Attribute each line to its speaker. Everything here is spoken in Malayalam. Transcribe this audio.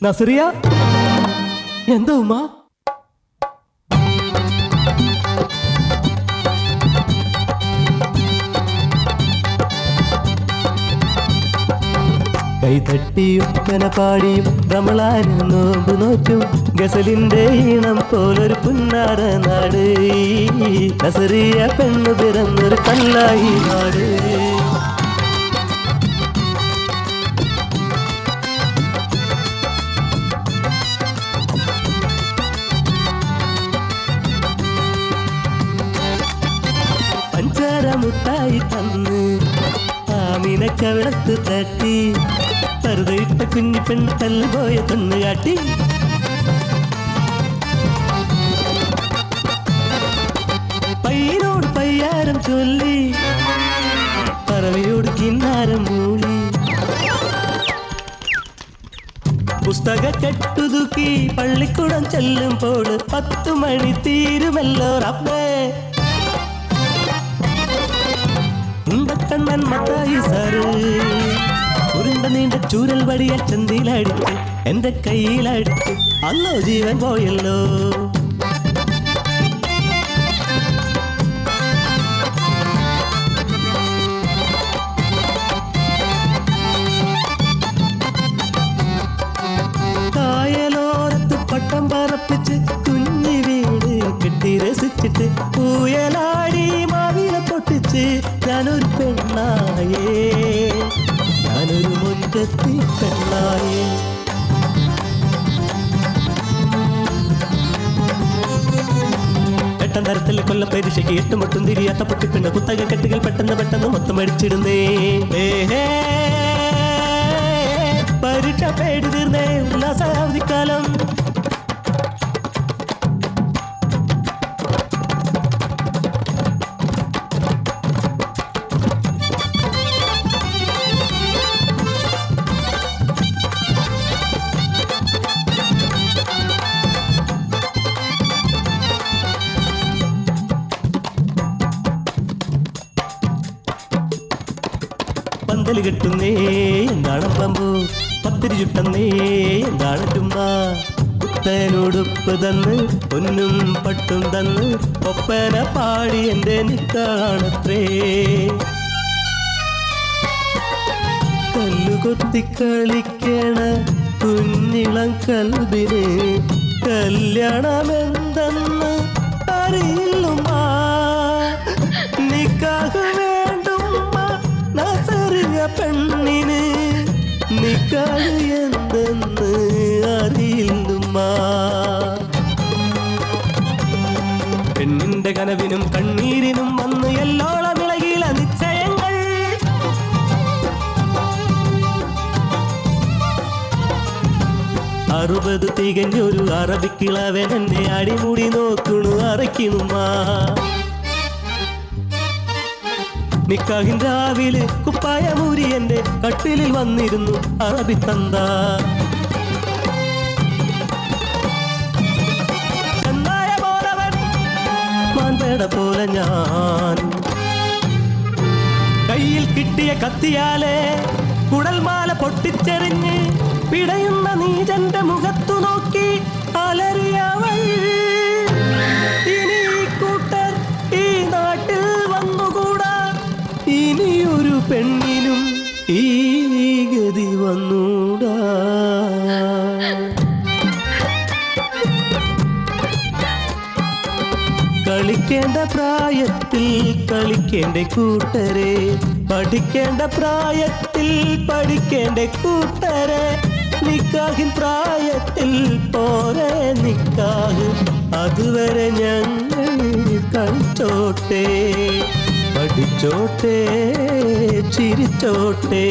Speaker 1: നസറിയ, എന്താ ഉമ്മ? കൈതട്ടിയും കനപാടിയും റമളാനും നോമ്പ് നോറ്റും ഗസലിന്റെ ഈണം പോലൊരു പുന്നാര നാട്. നസറിയ പെണ്ണു പിറന്നൊരു കല്ലായി നാട്. മുട്ടായി തന്ന് ആമിനക്കവിളത്ത് തട്ടി പറുതയിട്ട കുഞ്ഞി പെൺ തല്ലുപോയ തൊന്ന് കാട്ടി. പയ്യനോട് പയ്യാരം ചൊല്ലി പറവയോട് കിന്നാരം മൂളി. പുസ്തക കെട്ടുതുക്കി പള്ളിക്കൂടം ചെല്ലുമ്പോൾ 10 മണി തീരുമല്ലോ റബ്ബേ. കണ്ണൻ മത്തായി സാറ് ഉരുണ്ട നീണ്ട ചൂരൽ വടിയ ചന്തിയിലടിച്ച് എന്റെ കയ്യിലടിച്ച് അല്ലോ ജീവൻ പോയല്ലോ. കായലോരത്ത് പട്ടം പറപ്പിച്ച് കുഞ്ഞി വീട് കെട്ടി രസിച്ചിട്ട് പൂയലാടി മാവില പൊട്ടിച്ച് ഞാനൊരു പെണ്ണായേ, ഞാനൊരു മുറ്റത്തി പെണ്ണായേ. എട്ടാം തരത്തിൽ കൊല്ലപ്പരിശയ്ക്ക് 8 മുട്ടും തിരിയാത്ത പൊട്ടിപ്പിണ്ട് കുത്തക കെട്ടുകൾ പെട്ടെന്ന് മൊത്തം അടിച്ചിടുന്നേ. പരീക്ഷ പേടി തീർന്നേ ഉല്ലാസാവധിക്കാലം. പന്തല് കെട്ടുന്നേ എന്താണ് പമ്പു, പത്തിരി ചുട്ടുന്നേ എന്താണ് ചുമ്മ. പുത്തനുടുപ്പ് തന്ന് പൊന്നും പട്ടും തന്ന് ഒപ്പന പാടി എന്റെ നിക്കാണത്രേ. കല്ലുകൊത്തി കളിക്കണ കുഞ്ഞിളം കൽബിന് കല്യാണമെന്തെന്ന് അറിയില്ലുമ്മ. നിക്കാഹ് പെണ്ണിന് നിക്കാഹ് എന്തെന്ന് അറിയില്ലുമ്മ. പെണ്ണിന്റെ കനവിനും കണ്ണീരിനും വന്ന് എല്ലോളം ഇളകില നിശ്ചയങ്ങൾ. അറുപത് തികഞ്ഞൊരു അറബിക്കിളവൻ എന്നെ അടിമുടി നോക്കണു അറയ്ക്കണുമ്മ. നിക്കാഹിൻ രാവിലെ കുപ്പായമൂരി എന്റെ കട്ടിലിൽ വന്നിരുന്നു അറബി തന്ത. ചെന്നായ പോലവൻ മാൻപേട പോലെ ഞാൻ കയ്യിൽ കിട്ടിയ കത്തിയാലെ കുടൽമാല പൊട്ടിച്ചെറിഞ്ഞ് പിടയുന്ന നീജന്റെ മുഖത്തു നോക്കി അലറിയവൾ. ഇനി കൂട്ടർ ഈ നാട്ടിൽ വന്നുകൂടാ, ഇനിയൊരു പെണ്ണിനും ഈ ഗതി വന്നൂടാ. കളിക്കേണ്ട പ്രായത്തിൽ കളിക്കേണ്ട കൂട്ടരെ, പഠിക്കേണ്ട പ്രായത്തിൽ പഠിക്കേണ്ട കൂട്ടരെ. നിക്കാഹിൻ പ്രായത്തിൽ പോരെ നിക്കാഹ്, അതുവരെ ഞങ്ങൾ കളിച്ചോട്ടെ, പഠിച്ചോട്ടെ, ചിരിച്ചോട്ടെ.